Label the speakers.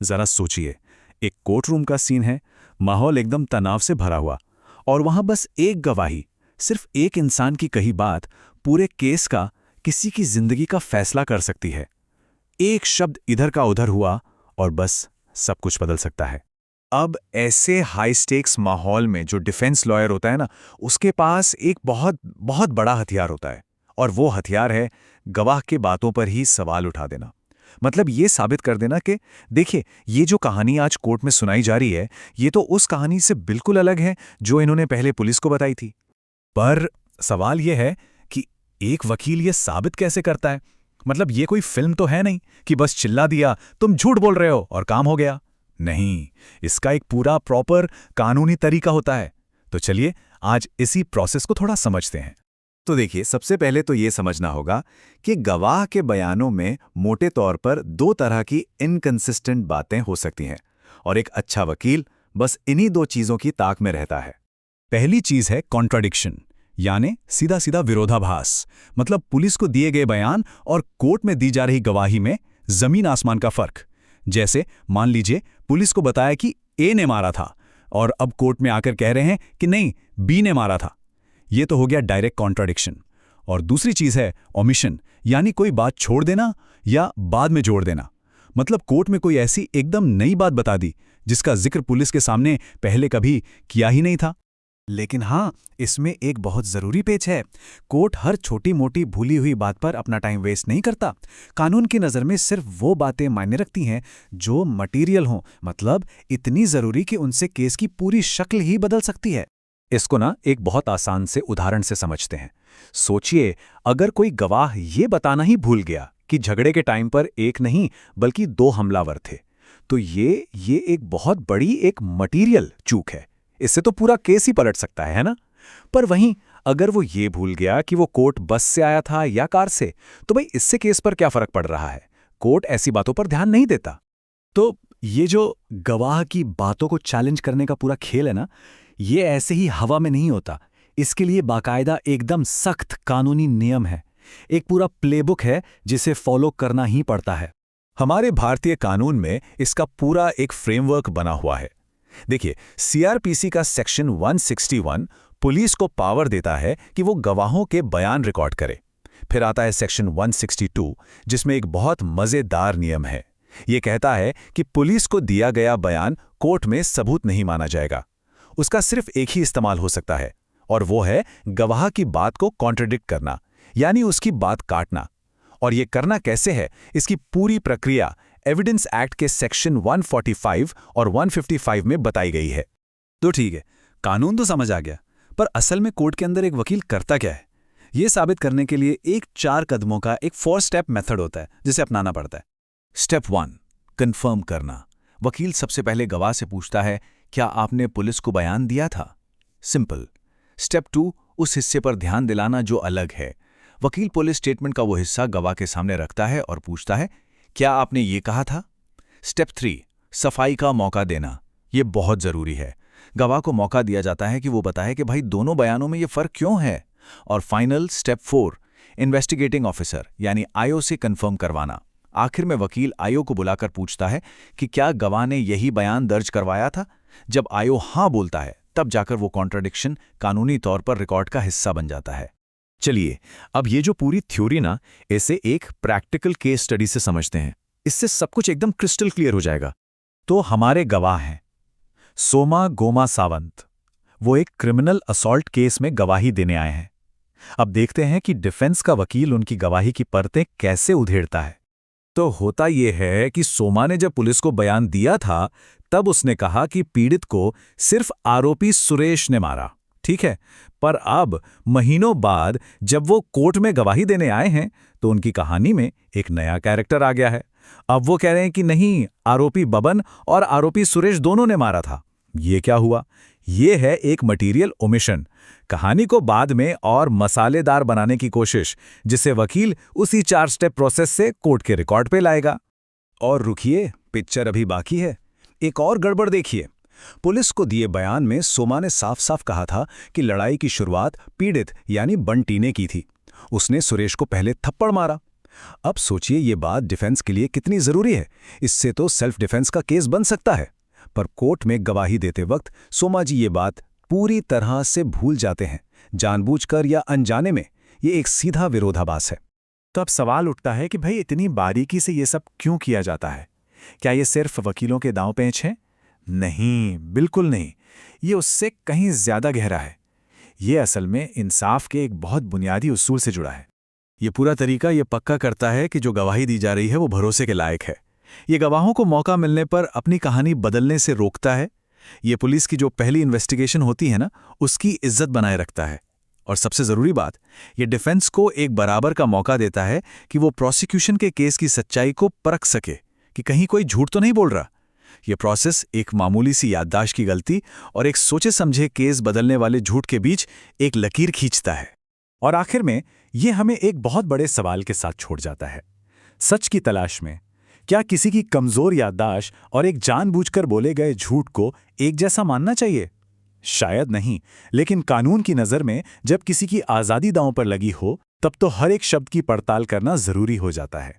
Speaker 1: जरा सोचिए, एक कोर्ट रूम का सीन है, माहौल एकदम तनाव से भरा हुआ, और वहां बस एक गवाही, सिर्फ एक इंसान की कही बात पूरे केस का, किसी की जिंदगी का फैसला कर सकती है। एक शब्द इधर का उधर हुआ और बस सब कुछ बदल सकता है। अब ऐसे हाई स्टेक्स माहौल में जो डिफेंस लॉयर होता है ना, उसके पास एक बहुत बहुत बड़ा हथियार होता है, और वो हथियार है गवाह के बातों पर ही सवाल उठा देना। मतलब ये साबित कर देना कि देखिए, ये जो कहानी आज कोर्ट में सुनाई जा रही है, ये तो उस कहानी से बिल्कुल अलग है जो इन्होंने पहले पुलिस को बताई थी। पर सवाल यह है कि एक वकील ये साबित कैसे करता है? मतलब ये कोई फिल्म तो है नहीं कि बस चिल्ला दिया तुम झूठ बोल रहे हो और काम हो गया। नहीं, इसका एक पूरा प्रॉपर कानूनी तरीका होता है। तो चलिए आज इसी प्रोसेस को थोड़ा समझते हैं। तो देखिए, सबसे पहले तो ये समझना होगा कि गवाह के बयानों में मोटे तौर पर दो तरह की इनकंसिस्टेंट बातें हो सकती हैं, और एक अच्छा वकील बस इन्हीं दो चीज़ों की ताक में रहता है। पहली चीज़ है कॉन्ट्राडिक्शन, यानी सीधा सीधा विरोधाभास। मतलब पुलिस को दिए गए बयान और कोर्ट में दी जा रही गवाही में जमीन आसमान का फर्क। जैसे मान लीजिए पुलिस को बताया कि ए ने मारा था, और अब कोर्ट में आकर कह रहे हैं कि नहीं, बी ने मारा था। ये तो हो गया डायरेक्ट कॉन्ट्राडिक्शन। और दूसरी चीज़ है ओमिशन, यानी कोई बात छोड़ देना या बाद में जोड़ देना। मतलब कोर्ट में कोई ऐसी एकदम नई बात बता दी जिसका जिक्र पुलिस के सामने पहले कभी किया ही नहीं था। लेकिन हाँ, इसमें एक बहुत ज़रूरी पेच है। कोर्ट हर छोटी मोटी भूली हुई बात पर अपना टाइम वेस्ट नहीं करता। कानून की नज़र में सिर्फ वो बातें मायने रखती हैं जो मटीरियल हों, मतलब इतनी ज़रूरी कि उनसे केस की पूरी शक्ल ही बदल सकती है। इसको ना एक बहुत आसान से उदाहरण से समझते हैं। सोचिए, अगर कोई गवाह ये बताना ही भूल गया कि झगड़े के टाइम पर एक नहीं बल्कि दो हमलावर थे, तो ये एक बहुत बड़ी एक मटीरियल चूक है। इससे तो पूरा केस ही पलट सकता है ना? पर वहीं अगर वो ये भूल गया कि वो कोर्ट बस से आया था या कार से, तो भाई इससे केस पर क्या फर्क पड़ रहा है? कोर्ट ऐसी बातों पर ध्यान नहीं देता। तो ये जो गवाह की बातों को चैलेंज करने का पूरा खेल है ना, ये ऐसे ही हवा में नहीं होता। इसके लिए बाकायदा एकदम सख्त कानूनी नियम है, एक पूरा प्लेबुक है जिसे फॉलो करना ही पड़ता है। हमारे भारतीय कानून में इसका पूरा एक फ्रेमवर्क बना हुआ है। देखिए, सीआरपीसी का सेक्शन 161 पुलिस को पावर देता है कि वो गवाहों के बयान रिकॉर्ड करे। फिर आता है सेक्शन 162, जिसमें एक बहुत मजेदार नियम है। ये कहता है कि पुलिस को दिया गया बयान कोर्ट में सबूत नहीं माना जाएगा। उसका सिर्फ एक ही इस्तेमाल हो सकता है, और वो है गवाह की बात को कॉन्ट्रडिक्ट करना, यानी उसकी बात काटना। और ये करना कैसे है, इसकी पूरी प्रक्रिया एविडेंस एक्ट के सेक्शन 145 और 155 में बताई गई है। तो ठीक है, कानून तो समझ आ गया, पर असल में कोर्ट के अंदर एक वकील करता क्या है? ये साबित करने के लिए एक 4 कदमों का एक 4 स्टेप मेथड होता है जिसे अपनाना पड़ता है। स्टेप 1, कंफर्म करना। वकील सबसे पहले गवाह से पूछता है, क्या आपने पुलिस को बयान दिया था? सिंपल। स्टेप 2, उस हिस्से पर ध्यान दिलाना जो अलग है। वकील पुलिस स्टेटमेंट का वो हिस्सा गवाह के सामने रखता है और पूछता है, क्या आपने ये कहा था? स्टेप 3, सफाई का मौका देना। ये बहुत जरूरी है। गवाह को मौका दिया जाता है कि वो बताए कि भाई दोनों बयानों में ये फर्क क्यों है। और फाइनल स्टेप 4, इन्वेस्टिगेटिंग ऑफिसर यानी आईओ से कंफर्म करवाना। आखिर में वकील आईओ को बुलाकर पूछता है कि क्या गवाह ने यही बयान दर्ज करवाया था। जब आईओ हाँ बोलता है, तब जाकर वो कॉन्ट्राडिक्शन कानूनी तौर पर रिकॉर्ड का हिस्सा बन जाता है। चलिए, अब ये जो पूरी थ्योरी ना, इसे एक प्रैक्टिकल केस स्टडी से समझते हैं। इससे सब कुछ एकदम क्रिस्टल क्लियर हो जाएगा। तो हमारे गवाह हैं सोमा गोमा सावंत। वो एक क्रिमिनल असॉल्ट केस में गवाही देने आए हैं। अब देखते हैं कि डिफेंस का वकील उनकी गवाही की परतें कैसे उधेड़ता है। तो होता यह है कि सोमा ने जब पुलिस को बयान दिया था, तब उसने कहा कि पीड़ित को सिर्फ आरोपी सुरेश ने मारा। ठीक है, पर अब महीनों बाद जब वो कोर्ट में गवाही देने आए हैं, तो उनकी कहानी में एक नया कैरेक्टर आ गया है। अब वो कह रहे हैं कि नहीं, आरोपी बबन और आरोपी सुरेश दोनों ने मारा था। ये क्या हुआ? ये है एक मटीरियल ओमिशन, कहानी को बाद में और मसालेदार बनाने की कोशिश, जिसे वकील उसी 4 स्टेप प्रोसेस से कोर्ट के रिकॉर्ड पे लाएगा। और रुकिए, पिक्चर अभी बाकी है। एक और गड़बड़ देखिए। पुलिस को दिए बयान में सोमा ने साफ साफ कहा था कि लड़ाई की शुरुआत पीड़ित यानी बंटी ने की थी। उसने सुरेश को पहले थप्पड़ मारा। अब सोचिए ये बात डिफेंस के लिए कितनी जरूरी है। इससे तो सेल्फ डिफेंस का केस बन सकता है। पर कोर्ट में गवाही देते वक्त सोमा जी ये बात पूरी तरह से भूल जाते हैं, जानबूझकर या अनजाने में। ये एक सीधा विरोधाभास है।
Speaker 2: तो अब सवाल उठता है कि भाई इतनी बारीकी से ये सब क्यों किया जाता है? क्या ये सिर्फ वकीलों के दांव पेंच है? नहीं, बिल्कुल नहीं। ये उससे कहीं ज्यादा गहरा है। ये असल में इंसाफ के एक बहुत बुनियादी उसूल से जुड़ा है।
Speaker 1: ये पूरा तरीका ये पक्का करता है कि जो गवाही दी जा रही है वो भरोसे के लायक है। ये गवाहों को मौका मिलने पर अपनी कहानी बदलने से रोकता है। ये पुलिस की जो पहली इन्वेस्टिगेशन होती है ना, उसकी इज्जत बनाए रखता है। और सबसे ज़रूरी बात, ये डिफेंस को एक बराबर का मौका देता है कि वो प्रोसिक्यूशन के केस की सच्चाई को परख सके कि कहीं कोई झूठ तो नहीं बोल रहा। ये प्रोसेस एक मामूली सी याददाश्त की गलती और एक सोचे समझे केस बदलने वाले झूठ के बीच एक लकीर खींचता है।
Speaker 2: और आखिर में ये हमें एक बहुत बड़े सवाल के साथ छोड़ जाता है। सच की तलाश में क्या किसी की कमजोर याददाश्त और एक जानबूझकर बोले गए झूठ को एक जैसा मानना चाहिए? शायद नहीं, लेकिन कानून की नज़र में जब किसी की आज़ादी दांव पर लगी हो, तब तो हर एक शब्द की पड़ताल करना जरूरी हो जाता है।